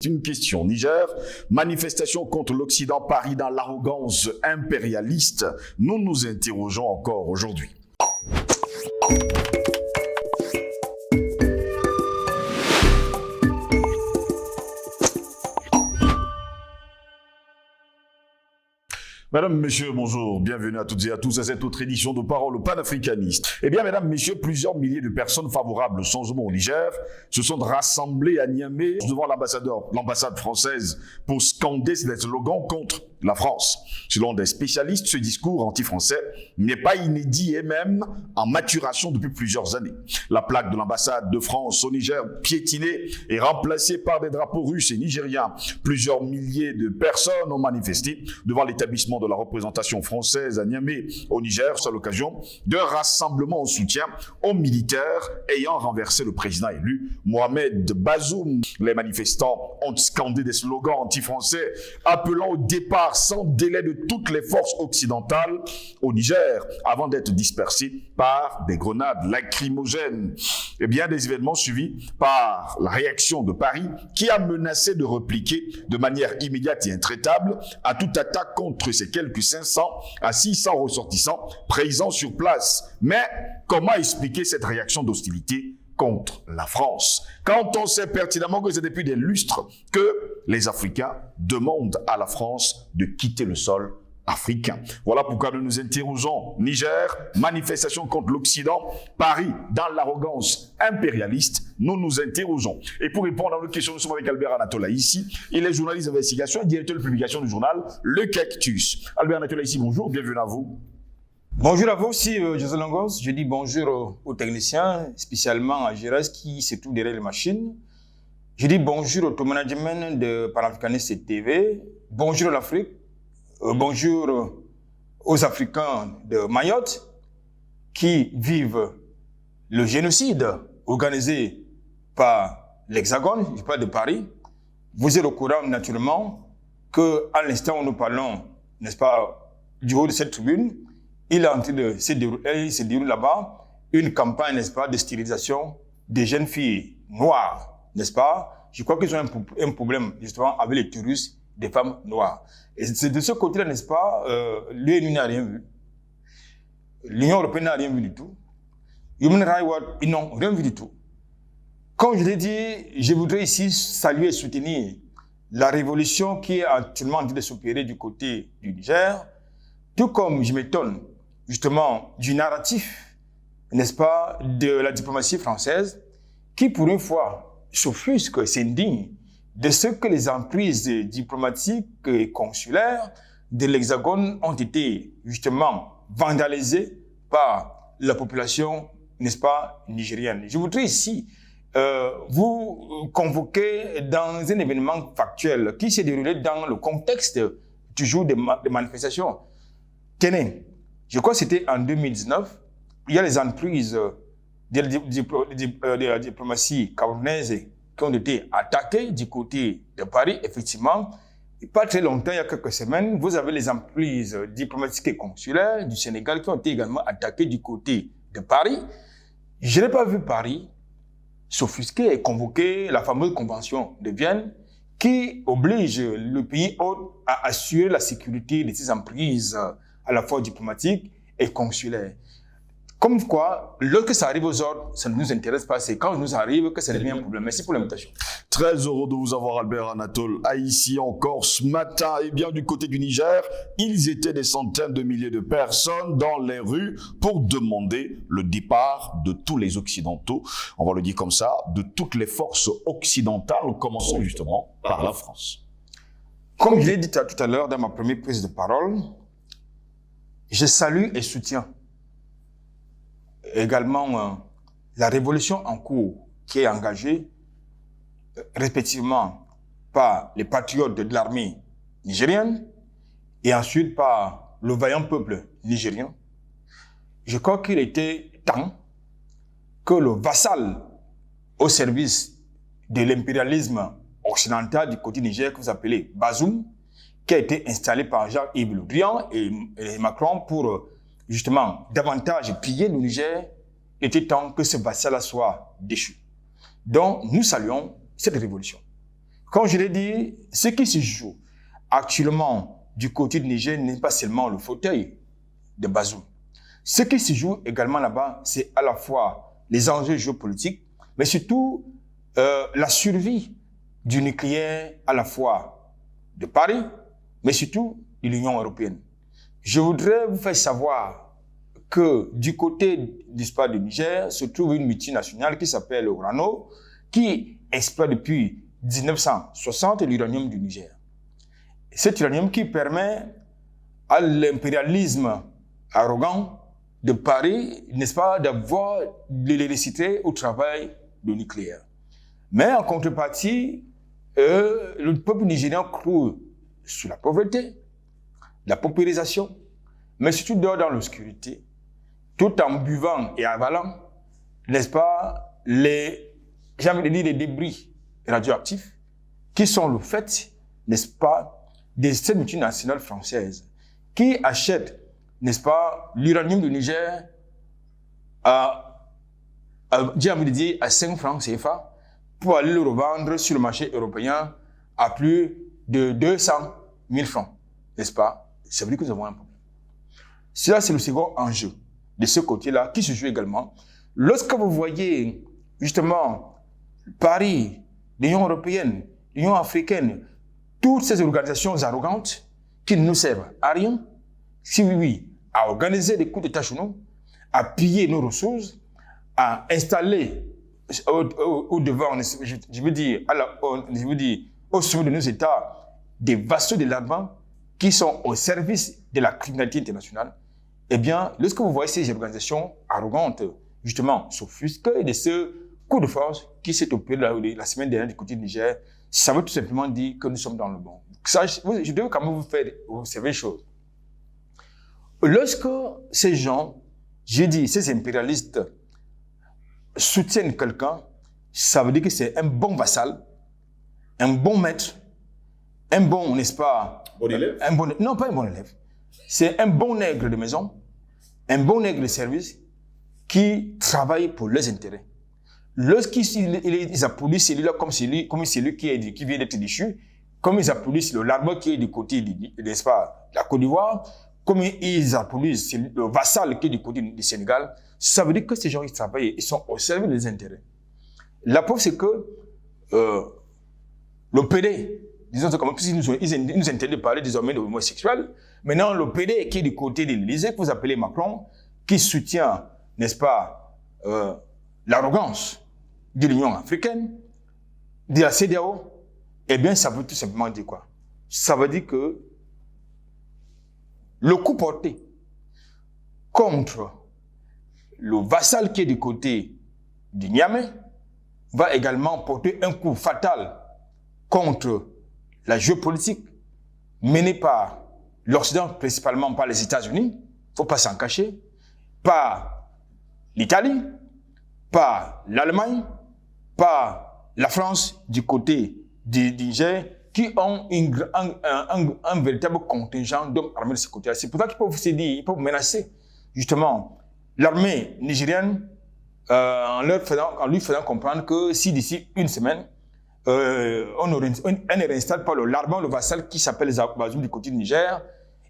Une question. Niger, manifestation contre l'Occident, Paris dans l'arrogance impérialiste. Nous nous interrogeons encore aujourd'hui. Mesdames, Messieurs, bonjour, bienvenue à toutes et à tous à cette autre édition de Parole panafricaniste. Eh bien, Mesdames, Messieurs, plusieurs milliers de personnes favorables au changement au Niger se sont rassemblées à Niamey devant l'ambassade française pour scander des slogans contre la France. Selon des spécialistes, ce discours anti-français n'est pas inédit et même en maturation depuis plusieurs années. La plaque de l'ambassade de France au Niger piétinée et remplacée par des drapeaux russes et nigériens. Plusieurs milliers de personnes ont manifesté devant l'établissement de la représentation française à Niamey au Niger à l'occasion d'un rassemblement en soutien aux militaires ayant renversé le président élu Mohamed Bazoum. Les manifestants ont scandé des slogans anti-français appelant au départ sans délai de toutes les forces occidentales au Niger avant d'être dispersés par des grenades lacrymogènes. Et bien des événements suivis par la réaction de Paris qui a menacé de répliquer de manière immédiate et intraitable à toute attaque contre ces quelques 500 à 600 ressortissants présents sur place. Mais comment expliquer cette réaction d'hostilité contre la France, quand on sait pertinemment que c'est depuis des lustres que les Africains demandent à la France de quitter le sol africain. Voilà pourquoi nous nous interrogeons. Niger, manifestation contre l'Occident, Paris dans l'arrogance impérialiste, nous nous interrogeons. Et pour répondre à nos questions, nous sommes avec Albert Anatola ici. Il est journaliste d'investigation et directeur de publication du journal Le Cactus. Albert Anatola ici, bonjour, bienvenue à vous. Bonjour à vous aussi, José Longos. Je dis bonjour aux techniciens, spécialement à Gérès qui se trouve derrière les machines. Je dis bonjour au top management de Panafricaniste TV. Bonjour à l'Afrique. Bonjour aux Africains de Mayotte qui vivent le génocide organisé par l'Hexagone, je parle de Paris. Vous êtes au courant naturellement qu'à l'instant où nous parlons, n'est-ce pas, du haut de cette tribune, il est en train de se déroule là-bas une campagne, n'est-ce pas, de stérilisation des jeunes filles noires, n'est-ce pas? Je crois qu'ils ont un problème, justement, avec les touristes des femmes noires. Et c'est de ce côté-là, n'est-ce pas, l'UNU n'a rien vu. L'Union européenne n'a rien vu du tout. Human Rights Watch, ils n'ont rien vu du tout. Comme je l'ai dit, je voudrais ici saluer et soutenir la révolution qui est actuellement en train de s'opérer du côté du Niger, tout comme je m'étonne justement du narratif, n'est-ce pas, de la diplomatie française, qui pour une fois s'offusque, s'indigne de ce que les emprises diplomatiques et consulaires de l'Hexagone ont été justement vandalisées par la population, n'est-ce pas, nigérienne. Je voudrais ici vous convoquer dans un événement factuel qui s'est déroulé dans le contexte toujours des manifestations. Tenez, je crois que c'était en 2019, il y a les entreprises de la diplomatie camerounaise qui ont été attaquées du côté de Paris, effectivement. Et pas très longtemps, il y a quelques semaines, vous avez les entreprises diplomatiques et consulaires du Sénégal qui ont été également attaquées du côté de Paris. Je n'ai pas vu Paris s'offusquer et convoquer la fameuse convention de Vienne qui oblige le pays hôte à assurer la sécurité de ces entreprises à la fois diplomatique et consulaire. Comme quoi, lorsque ça arrive aux ordres, ça ne nous intéresse pas. C'est quand nous arrive que ça devient un problème. Merci pour l'invitation. Très heureux de vous avoir, Albert Anatole, ici encore ce matin. Et bien du côté du Niger, ils étaient des centaines de milliers de personnes dans les rues pour demander le départ de tous les Occidentaux, on va le dire comme ça, de toutes les forces occidentales, commençons justement par la France. Comme je l'ai dit tout à l'heure dans ma première prise de parole, je salue et soutiens également la révolution en cours qui est engagée respectivement par les patriotes de l'armée nigérienne et ensuite par le vaillant peuple nigérien. Je crois qu'il était temps que le vassal au service de l'impérialisme occidental du côté Niger que vous appelez Bazoum, qui a été installé par Jean-Yves Le Drian et Macron pour justement davantage piller le Niger, était temps que ce vassal soit déchu. Donc nous saluons cette révolution. Comme je l'ai dit, ce qui se joue actuellement du côté du Niger n'est pas seulement le fauteuil de Bazoum. Ce qui se joue également là-bas, c'est à la fois les enjeux géopolitiques, mais surtout la survie du nucléaire à la fois de Paris, mais surtout de l'Union européenne. Je voudrais vous faire savoir que du côté du Niger se trouve une multinationale qui s'appelle Orano, qui exploite depuis 1960 l'uranium du Niger. Cet uranium qui permet à l'impérialisme arrogant de Paris, n'est-ce pas, d'avoir de l'électricité au travail du nucléaire. Mais en contrepartie, le peuple nigérien croule sous la pauvreté, la paupérisation, mais surtout dort dans l'obscurité, tout en buvant et avalant, n'est-ce pas, les débris radioactifs qui sont le fait, n'est-ce pas, des cette multinationales françaises qui achètent, n'est-ce pas, l'uranium du Niger à 5 francs CFA pour aller le revendre sur le marché européen à plus de 200 000 francs, n'est-ce pas? Ça veut dire que nous avons un problème. Cela, c'est le second enjeu de ce côté-là qui se joue également. Lorsque vous voyez justement Paris, l'Union européenne, l'Union africaine, toutes ces organisations arrogantes qui ne nous servent à rien, si oui, à organiser des coups d'État chez nous, à piller nos ressources, à installer au devant, je veux dire, au sommet de nos États, des vassaux de l'armement qui sont au service de la criminalité internationale, eh bien, lorsque vous voyez ces organisations arrogantes, justement, s'offusquer de ce coup de force qui s'est opéré la semaine dernière du côté du Niger, ça veut tout simplement dire que nous sommes dans le bon. Ça, je dois quand même vous faire observer une chose. Lorsque ces gens, j'ai dit, ces impérialistes soutiennent quelqu'un, ça veut dire que c'est un bon vassal, un bon maître, un bon, n'est-ce pas? Bon élève? Non, pas un bon élève. C'est un bon nègre de maison, un bon nègre de service qui travaille pour leurs intérêts. Lorsqu'ils applaudissent celui-là comme celui qui vient d'être déchu, comme ils applaudissent le larme qui est du côté n'est-ce pas, la Côte d'Ivoire, comme ils applaudissent le vassal qui est du côté du Sénégal, ça veut dire que ces gens qui travaillent, ils sont au service des intérêts. La preuve, c'est que le PD, disons comme ils nous interdisent de parler désormais de homosexuels, maintenant le PD qui est du côté de l'Élysée, que vous appelez Macron, qui soutient, n'est-ce pas, l'arrogance de l'Union africaine, de la CEDEAO, eh bien, ça veut tout simplement dire quoi? Ça veut dire que le coup porté contre le vassal qui est du côté du Niamey va également porter un coup fatal contre la géopolitique menée par l'Occident, principalement par les États-Unis, il ne faut pas s'en cacher, par l'Italie, par l'Allemagne, par la France du côté du Niger, qui ont un véritable contingent d'hommes armés de ce côté-là. C'est pour ça qu'ils peuvent se dire, ils peuvent menacer justement l'armée nigérienne en lui faisant comprendre que si d'ici une semaine, on ne réinstalle pas le vassal qui s'appelle Bazoum du côté du Niger,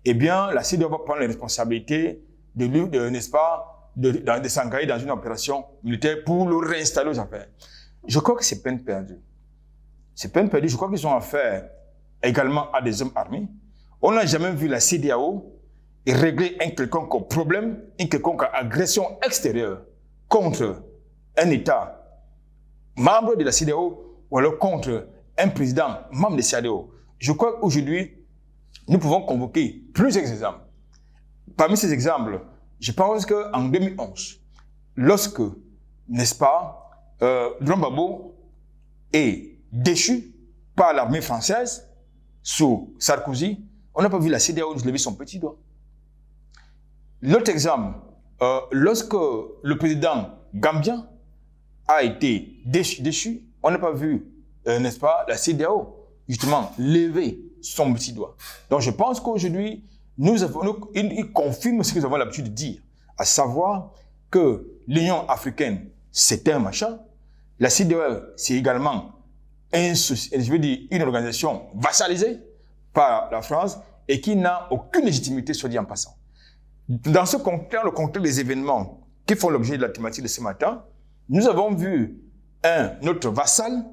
eh bien, la CEDEAO va prendre les responsabilités n'est-ce pas, de s'engager dans une opération militaire pour le réinstaller aux affaires. Je crois que c'est peine perdue. C'est peine perdue. Je crois qu'ils ont affaire également à des hommes armés. On n'a jamais vu la CEDEAO régler un quelconque problème, une quelconque agression extérieure contre un État membre de la CEDEAO ou alors contre un président membre de la CEDEAO. Je crois qu'aujourd'hui, nous pouvons convoquer plusieurs exemples. Parmi ces exemples, je pense qu'en 2011, lorsque, n'est-ce pas, Laurent Gbagbo est déchu par l'armée française sous Sarkozy, on n'a pas vu la CEDEAO lever son petit doigt. L'autre exemple, lorsque le président gambien a été déchu, on n'a pas vu, n'est-ce pas, la CEDEAO justement lever son petit doigt. Donc je pense qu'aujourd'hui, il confirme ce que nous avons l'habitude de dire, à savoir que l'Union africaine, c'est un machin, la CEDEAO, c'est également je veux dire, une organisation vassalisée par la France et qui n'a aucune légitimité, soit dit en passant. Dans le contexte des événements qui font l'objet de la thématique de ce matin, nous avons vu notre vassal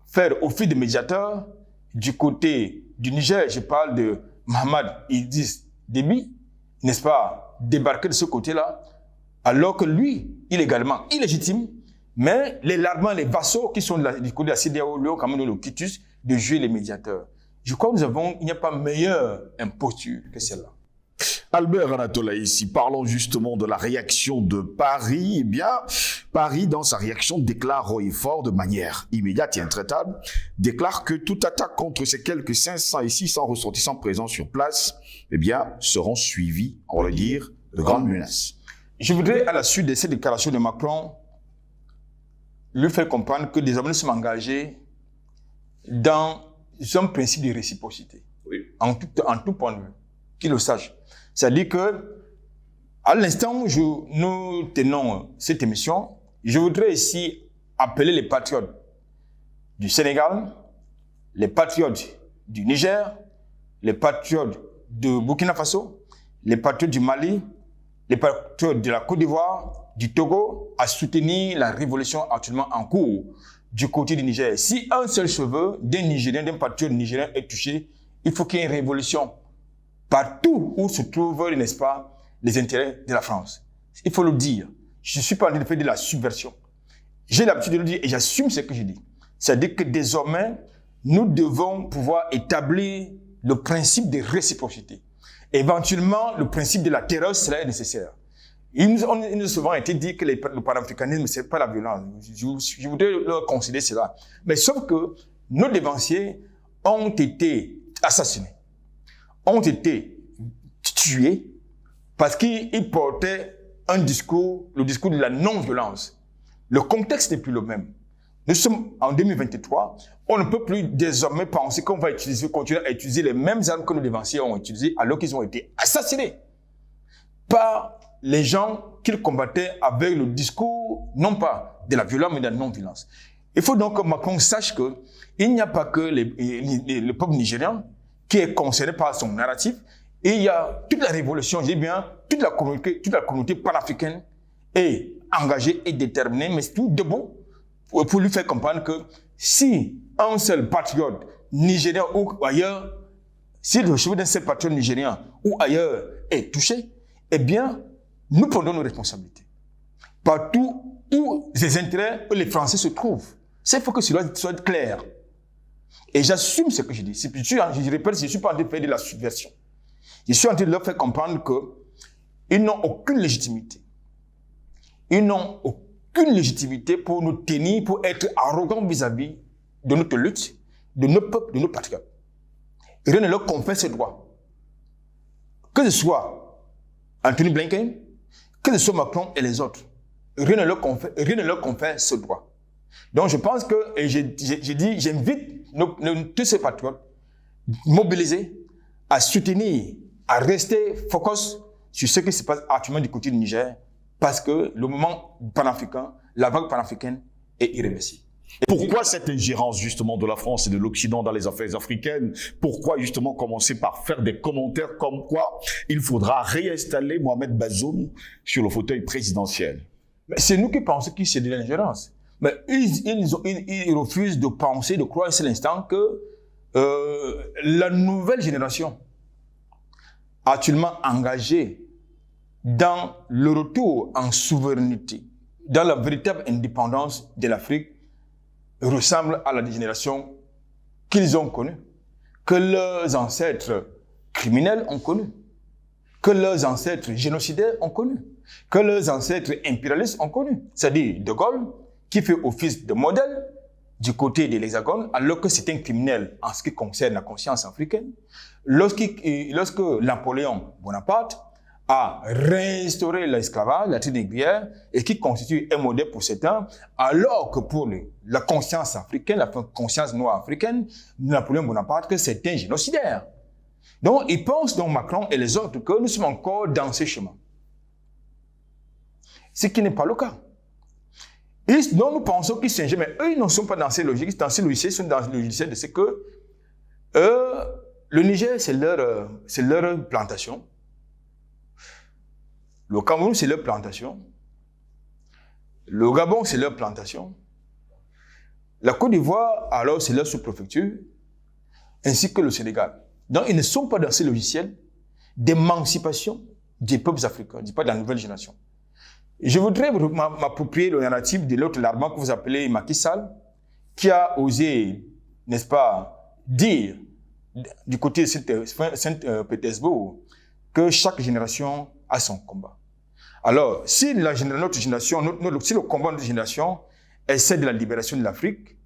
faire office de médiateur du côté du Niger. Je parle de Mohamed Idriss Déby, n'est-ce pas, débarquer de ce côté-là, alors que lui, il est également illégitime, mais les vassaux qui sont du côté de la CEDEAO lui ont quand même le quitus de jouer les médiateurs. Je crois que il n'y a pas meilleure imposture que celle-là. Albert Anatole ici, parlons justement de la réaction de Paris. Eh bien, Paris, dans sa réaction, déclare haut et fort, de manière immédiate et intraitable, déclare que toute attaque contre ces quelques 500 et 600 ressortissants présents sur place, eh bien, seront suivies, on va le dire, de grandes menaces. Je voudrais, à la suite de cette déclaration de Macron, lui faire comprendre que désormais nous sommes engagés dans un principe de réciprocité, oui, en tout point de vue, qu'il le sache. C'est-à-dire que, à l'instant où nous tenons cette émission, je voudrais ici appeler les patriotes du Sénégal, les patriotes du Niger, les patriotes de Burkina Faso, les patriotes du Mali, les patriotes de la Côte d'Ivoire, du Togo, à soutenir la révolution actuellement en cours du côté du Niger. Si un seul cheveu d'un Nigérien, d'un patriote nigérien est touché, il faut qu'il y ait une révolution partout où se trouvent, n'est-ce pas, les intérêts de la France. Il faut le dire. Je ne suis pas en train de faire de la subversion. J'ai l'habitude de le dire et j'assume ce que je dis. C'est-à-dire que désormais, nous devons pouvoir établir le principe de réciprocité. Éventuellement, le principe de la terreur serait nécessaire. Il nous a souvent été dit que le panafricanisme, ce n'est pas la violence. Je voudrais leur considérer cela. Mais sauf que nos dévanciers ont été assassinés, ont été tués parce qu'ils portaient le discours de la non-violence. Le contexte n'est plus le même. Nous sommes en 2023, on ne peut plus désormais penser qu'on va continuer à utiliser les mêmes armes que nos dévanciers ont utilisées alors qu'ils ont été assassinés par les gens qu'ils combattaient avec le discours, non pas de la violence, mais de la non-violence. Il faut donc que Macron sache qu'il n'y a pas que le peuple nigérien qui est concerné par son narratif, et il y a toute la révolution, je dis bien, toute la communauté panafricaine est engagée et déterminée, mais tout debout, pour lui faire comprendre que si un seul patriote nigérien ou ailleurs, si le cheveu d'un seul patriote nigérien ou ailleurs est touché, eh bien, nous prenons nos responsabilités. Partout où les intérêts, où les Français se trouvent. Il faut que cela soit clair. Et j'assume ce que je dis. Je répète, je ne suis pas en train de faire de la subversion. Je suis en train de leur faire comprendre qu'ils n'ont aucune légitimité. Ils n'ont aucune légitimité pour nous tenir, pour être arrogants vis-à-vis de notre lutte, de nos peuples, de nos patriotes. Rien ne leur confère ce droit. Que ce soit Anthony Blinken, que ce soit Macron et les autres, rien ne leur confère ce droit. Donc je pense que, et j'invite tous ces patriotes mobilisés à soutenir, à rester focus sur ce qui se passe actuellement du côté du Niger, parce que le moment panafricain, la vague panafricaine est irréversible. Pourquoi cette ingérence justement de la France et de l'Occident dans les affaires africaines? Pourquoi justement commencer par faire des commentaires comme quoi il faudra réinstaller Mohamed Bazoum sur le fauteuil présidentiel? Mais c'est nous qui pensons que c'est de l'ingérence. Mais ils refusent de penser, de croire à cet instant que la nouvelle génération actuellement engagée dans le retour en souveraineté, dans la véritable indépendance de l'Afrique, ressemble à la génération qu'ils ont connue, que leurs ancêtres criminels ont connue, que leurs ancêtres génocidaires ont connue, que leurs ancêtres impérialistes ont connue. C'est-à-dire De Gaulle, qui fait office de modèle du côté de l'Hexagone, alors que c'est un criminel en ce qui concerne la conscience africaine. Lorsque Napoléon Bonaparte a réinstauré l'esclavage, la traite négrière, et qui constitue un modèle pour certains, alors que pour la conscience africaine, la conscience noire africaine, Napoléon Bonaparte, c'est un génocidaire. Donc, ils pensent, donc Macron et les autres, que nous sommes encore dans ce chemin. Ce qui n'est pas le cas. Non, nous pensons qu'ils sont mais eux, ils ne sont pas dans ces logiques. Dans ces logiciels, ils sont dans le logiciel de ce que le Niger, c'est leur plantation. Le Cameroun, c'est leur plantation. Le Gabon, c'est leur plantation. La Côte d'Ivoire, alors, c'est leur sous-préfecture, ainsi que le Sénégal. Donc, ils ne sont pas dans ces logiciels d'émancipation des peuples africains, je ne dis pas de la nouvelle génération. Je voudrais m'approprier le narratif de l'autre larban que vous appelez Macky Sall, qui a osé, n'est-ce pas, dire du côté de Saint-Pétersbourg que chaque génération a son combat. Alors, si notre génération, si le combat de notre génération est celle de la libération de l'Afrique,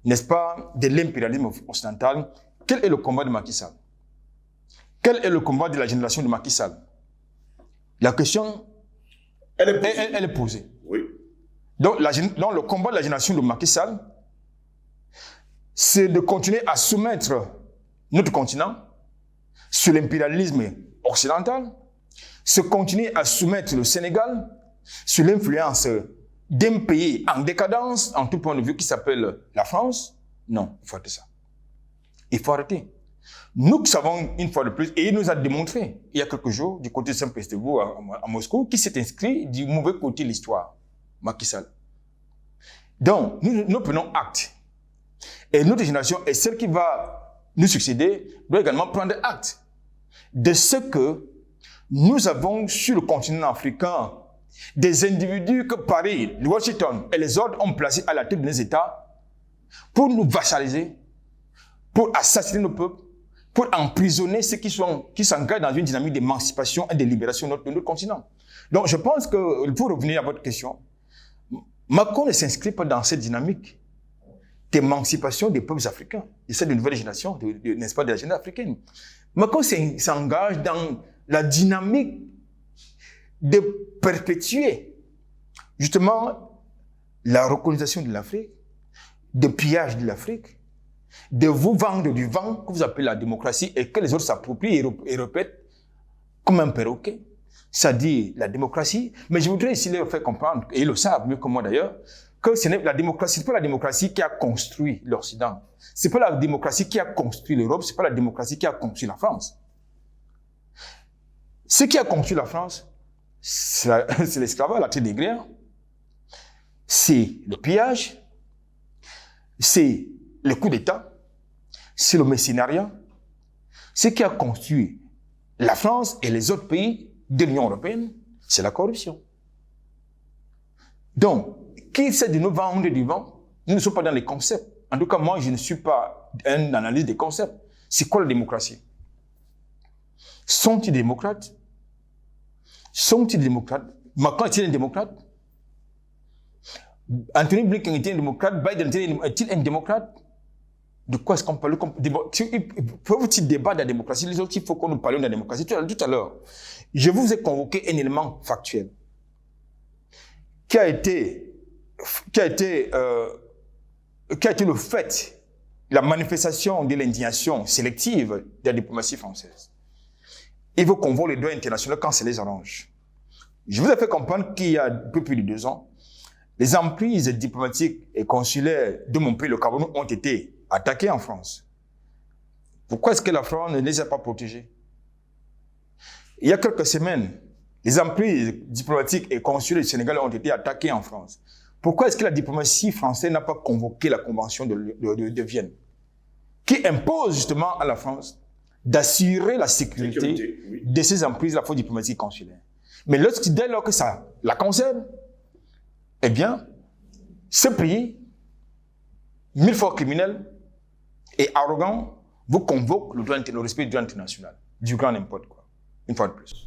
n'est-ce pas, de l'impérialisme occidental, quel est le combat de Macky Sall? Quel est le combat de la génération de Macky Sall? La question, elle est posée. Oui. Donc, le combat de la génération de Macky Sall, c'est de continuer à soumettre notre continent sur l'impérialisme occidental, c'est continuer à soumettre le Sénégal sur l'influence d'un pays en décadence, en tout point de vue, qui s'appelle la France. Non, il faut arrêter ça. Il faut arrêter. Nous savons une fois de plus, et il nous a démontré, il y a quelques jours, du côté de Saint-Pétersbourg à Moscou, qui s'est inscrit du mauvais côté de l'histoire, Macky Sall. Donc, nous prenons acte. Et notre génération, et celle qui va nous succéder, doit également prendre acte de ce que nous avons sur le continent africain des individus que Paris, Washington et les autres ont placés à la tête de nos États pour nous vassaliser, pour assassiner nos peuples, pour emprisonner ceux qui s'engagent dans une dynamique d'émancipation et de libération de notre continent. Donc, je pense que, pour revenir à votre question, Macron ne s'inscrit pas dans cette dynamique d'émancipation des peuples africains, et celle de nouvelle génération, n'est-ce pas, de la génération africaine. Macron s'engage dans la dynamique de perpétuer, justement, la recolonisation de l'Afrique, de pillage de l'Afrique, de vous vendre du vent que vous appelez la démocratie et que les autres s'approprient et répètent comme un perroquet. C'est-à-dire la démocratie. Mais je voudrais ici leur faire comprendre, et ils le savent mieux que moi d'ailleurs, que ce n'est pas la démocratie qui a construit l'Occident. C'est pas la démocratie qui a construit l'Europe, c'est pas la démocratie qui a construit la France. Ce qui a construit la France, c'est l'esclavage, la traite négrière, c'est le pillage, c'est le coup d'État, c'est le mercenariat. Ce qui a construit la France et les autres pays de l'Union européenne, c'est la corruption. Donc, qui essaie de nous vendre du vent, nous ne sommes pas dans les concepts. En tout cas, moi, je ne suis pas un analyste des concepts. C'est quoi la démocratie? Sont-ils démocrates? Sont-ils démocrates? Macron est-il un démocrate? Anthony Blinken est-il un démocrate? Biden est-il un démocrate? De quoi est-ce qu'on parle? Faut-il débattre de la démocratie? Les autres, il faut qu'on nous parle de la démocratie. Tout à l'heure, je vous ai convoqué un élément factuel qui a été le fait, la manifestation de l'indignation sélective de la diplomatie française. Il faut qu'on voit les droits internationaux quand ça les arrange. Je vous ai fait comprendre qu'il y a un peu plus de 2 ans, les emprises diplomatiques et consulaires de mon pays, le Cameroun, ont été attaquées en France. Pourquoi est-ce que la France ne les a pas protégées? Il y a quelques semaines, les emprises diplomatiques et consulaires du Sénégal ont été attaquées en France. Pourquoi est-ce que la diplomatie française n'a pas convoqué la convention de Vienne, qui impose justement à la France d'assurer la sécurité de ces emprises, la force diplomatique consulaire? Mais dès lors que ça la concerne, eh bien, ce pays, 1000 fois criminel et arrogant, vous convoque le respect du droit international, du grand n'importe quoi, une fois de plus.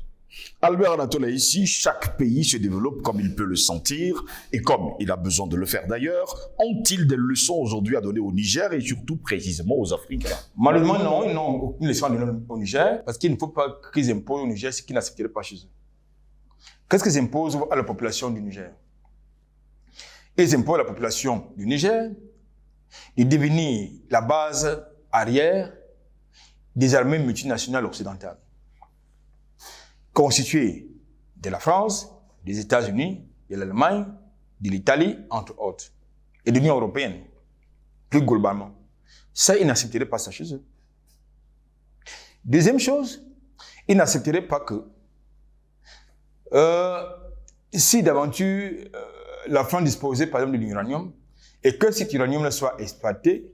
Albert Anatole, ici, chaque pays se développe comme il peut le sentir et comme il a besoin de le faire d'ailleurs. Ont-ils des leçons aujourd'hui à donner au Niger et surtout précisément aux Africains? Malheureusement, non, ils n'ont aucune leçon à donner au Niger parce qu'il ne faut pas qu'ils imposent au Niger ce qu'ils n'accepteraient pas chez eux. Qu'est-ce qu'ils imposent à la population du Niger? Ils imposent à la population du Niger de devenir la base arrière des armées multinationales occidentales, constituées de la France, des États-Unis, de l'Allemagne, de l'Italie, entre autres, et de l'Union européenne, plus globalement. Ça, ils n'accepteraient pas ça chez eux. Deuxième chose, ils n'accepteraient pas que si d'aventure la France disposait par exemple de l'uranium et que cet uranium soit exploité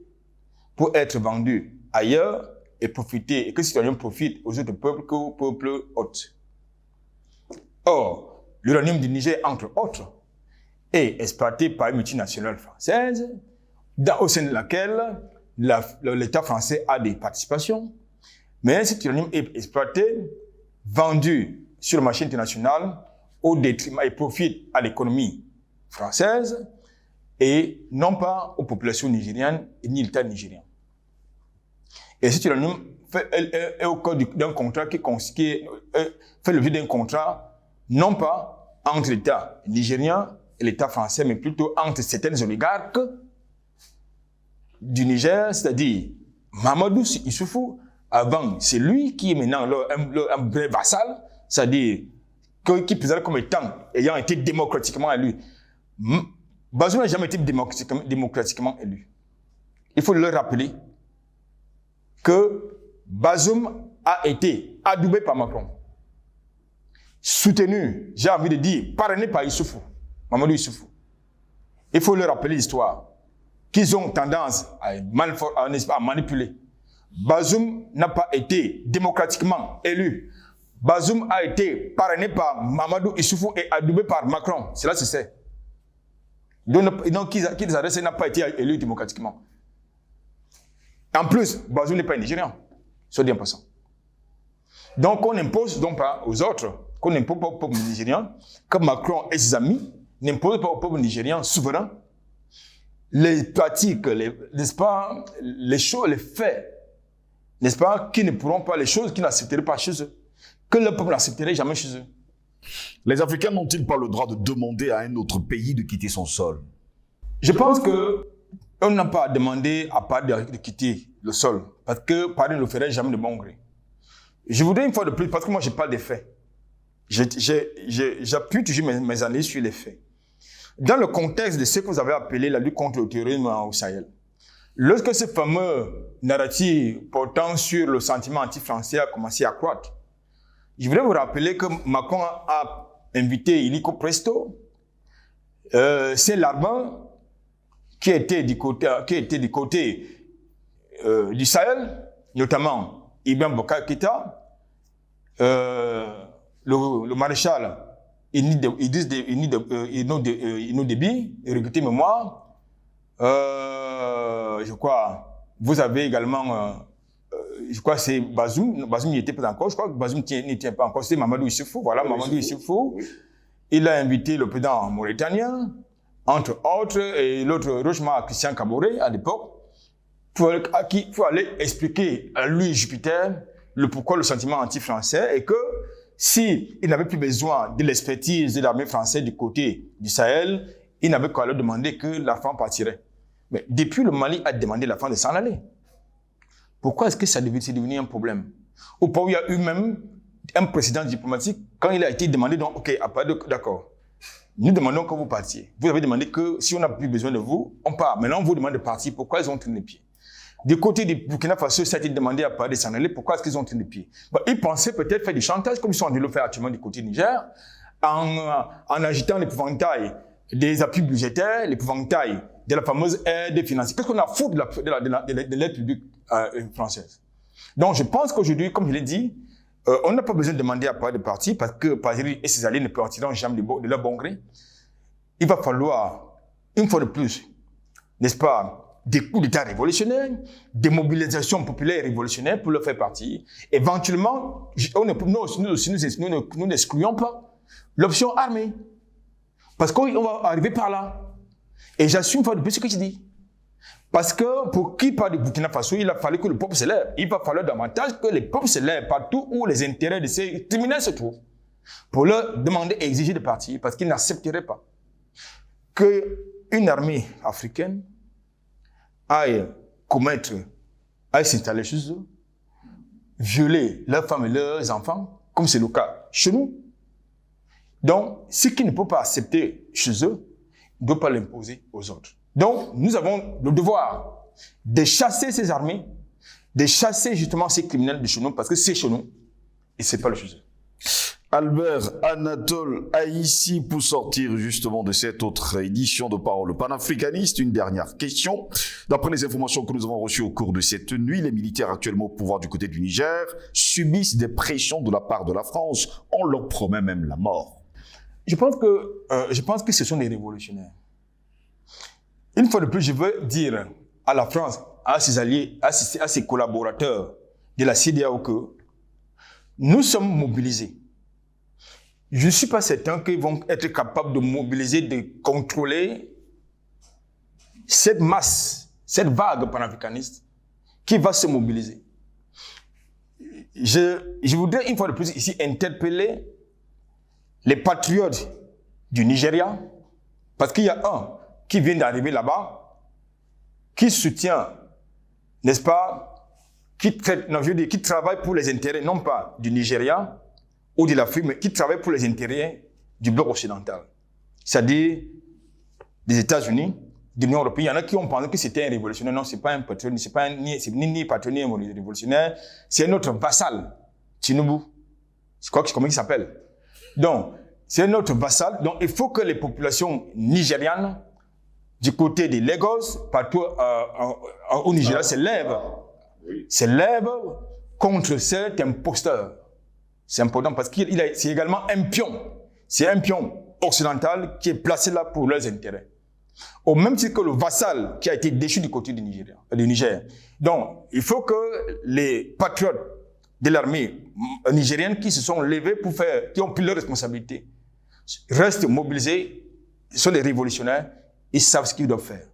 pour être vendu ailleurs et profiter, et que cet uranium profite aux autres peuples qu'aux peuples hôtes. Or, l'uranium du Niger, entre autres, est exploité par une multinationale française au sein de laquelle l'État français a des participations. Mais cet uranium est exploité, vendu sur le marché international au détriment et profite à l'économie française et non pas aux populations nigériennes et ni l'État nigérien. Et cet uranium est au cœur d'un contrat qui fait l'objet d'un contrat non pas entre l'État nigérien et l'État français, mais plutôt entre certaines oligarques du Niger, c'est-à-dire Mamadou Issoufou. Avant, c'est lui qui est maintenant un vrai vassal, c'est-à-dire qui présente comme ayant été démocratiquement élu. Bazoum n'a jamais été démocratiquement élu. Il faut le rappeler que Bazoum a été adoubé par Macron, soutenu, j'ai envie de dire, parrainé par Issoufou, Mamadou Issoufou. Il faut leur rappeler l'histoire, qu'ils ont tendance à manipuler. Bazoum n'a pas été démocratiquement élu. Bazoum a été parrainé par Mamadou Issoufou et adoubé par Macron. Cela se sait. Donc, qu'ils adressent n'a pas été élu démocratiquement. En plus, Bazoum n'est pas un Nigérian. Soit dit en passant. Donc, on impose donc pas aux autres, qu'on n'impose pas au peuple nigérien, que Macron et ses amis n'imposent pas au peuple nigérien souverain les pratiques, n'est-ce pas, les choses, les faits, n'est-ce pas, qui ne pourront pas, les choses qu'ils n'accepteraient pas chez eux, que le peuple n'accepterait jamais chez eux. Les Africains n'ont-ils pas le droit de demander à un autre pays de quitter son sol? Je pense que on n'a pas demandé à Paris de quitter le sol, parce que Paris ne le ferait jamais de bon gré. Je voudrais une fois de plus, parce que moi je parle des faits. J'appuie toujours mes analyses sur les faits. Dans le contexte de ce que vous avez appelé la lutte contre le terrorisme au Sahel, lorsque ce fameux narratif portant sur le sentiment anti-français a commencé à croître, je voudrais vous rappeler que Macron a invité Illico Presto, c'est Larbin qui était du côté du Sahel, notamment Ibn Bokar Keïta, le maréchal Ino Déby, recruté mémoire. Je crois, vous avez également, je crois que c'est Bazoum. Bazoum n'y était pas encore. Je crois que Bazoum n'y était pas encore. C'est Mamadou Issoufou. Voilà, Mamadou Issoufou. Oui. Il a invité le président mauritanien, entre autres, et l'autre, Rochemar Christian Kaboré, à l'époque, pour aller expliquer à lui, Jupiter, le pourquoi le sentiment anti-français, et que s'il n'avait plus besoin de l'expertise de l'armée française du côté du Sahel, il n'avait qu'à leur demander que la France partirait. Mais depuis, le Mali a demandé à la France de s'en aller. Pourquoi est-ce que ça c'est devenu un problème? Au point où il y a eu même un précédent diplomatique, quand il a été demandé, donc, ok, d'accord, nous demandons que vous partiez. Vous avez demandé que si on n'a plus besoin de vous, on part. Maintenant, on vous demande de partir. Pourquoi ils ont tourné les pieds? Du côté du Burkina Faso, ça a été demandé à Paris de s'en aller. Pourquoi est-ce qu'ils ont tourné les pieds? Ils pensaient peut-être faire du chantage, comme ils sont en train de le faire actuellement du côté du Niger, en agitant l'épouvantail des appuis budgétaires, l'épouvantail de la fameuse aide financière. Qu'est-ce qu'on a foutu de l'aide publique française? Donc, je pense qu'aujourd'hui, comme je l'ai dit, on n'a pas besoin de demander à Paris de partir parce que Paris et ses alliés ne partiront jamais de leur bon gré. Il va falloir, une fois de plus, n'est-ce pas, des coups d'État révolutionnaires, des mobilisations populaires révolutionnaires pour le faire partir. Éventuellement, nous n'excluons pas l'option armée. Parce qu'on va arriver par là. Et j'assume une fois de plus ce que je dis. Parce que pour qui parle du Burkina Faso, il a fallu que le peuple se lève. Il va falloir davantage que les peuples se lèvent partout où les intérêts de ces criminels se trouvent. Pour leur demander et exiger de partir. Parce qu'ils n'accepteraient pas qu'une armée africaine aille s'installer chez eux, violer leurs femmes et leurs enfants, comme c'est le cas chez nous. Donc, ce qu'ils ne peuvent pas accepter chez eux, ne doit pas l'imposer aux autres. Donc, nous avons le devoir de chasser ces armées, de chasser justement ces criminels de chez nous, parce que c'est chez nous et c'est pas le chez eux. Albert Anatole Haïssi, pour sortir justement de cette autre édition de Parole panafricaniste, une dernière question. D'après les informations que nous avons reçues au cours de cette nuit, les militaires actuellement au pouvoir du côté du Niger subissent des pressions de la part de la France. On leur promet même la mort. Je pense que ce sont des révolutionnaires. Une fois de plus, je veux dire à la France, à ses alliés, à ses collaborateurs de la CEDEAO que nous sommes mobilisés. Je ne suis pas certain qu'ils vont être capables de mobiliser, de contrôler cette masse, cette vague panafricaniste qui va se mobiliser. Je voudrais une fois de plus ici interpeller les patriotes du Nigeria, parce qu'il y a un qui vient d'arriver là-bas, qui soutient, n'est-ce pas, qui travaille pour les intérêts, non pas du Nigeria, ou de l'Afrique, mais qui travaille pour les intérêts du bloc occidental. C'est-à-dire des États-Unis, de l'Union européenne. Il y en a qui ont pensé que c'était un révolutionnaire. Non, c'est pas un patron, c'est pas ni patron ni un révolutionnaire. C'est notre vassal, Tinubu. Comment il s'appelle? Donc, c'est notre vassal. Donc, il faut que les populations nigérianes, du côté des Lagos, partout au Nigeria, s'élèvent contre cet imposteur. C'est important parce que c'est également un pion. C'est un pion occidental qui est placé là pour leurs intérêts. Au même titre que le vassal qui a été déchu du côté du Niger. Donc, il faut que les patriotes de l'armée nigérienne qui se sont levés qui ont pris leurs responsabilités, restent mobilisés. Ils sont des révolutionnaires. Ils savent ce qu'ils doivent faire.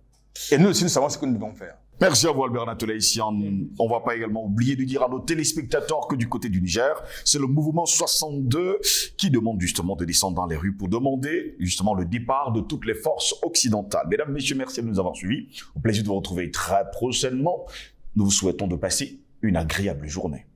Et nous aussi, nous savons ce que nous devons faire. Merci à vous, Albert Anatole Haïssi. On ne va pas également oublier de dire à nos téléspectateurs que du côté du Niger, c'est le mouvement 62 qui demande justement de descendre dans les rues pour demander justement le départ de toutes les forces occidentales. Mesdames, messieurs, merci de nous avoir suivis. Au plaisir de vous retrouver très prochainement. Nous vous souhaitons de passer une agréable journée.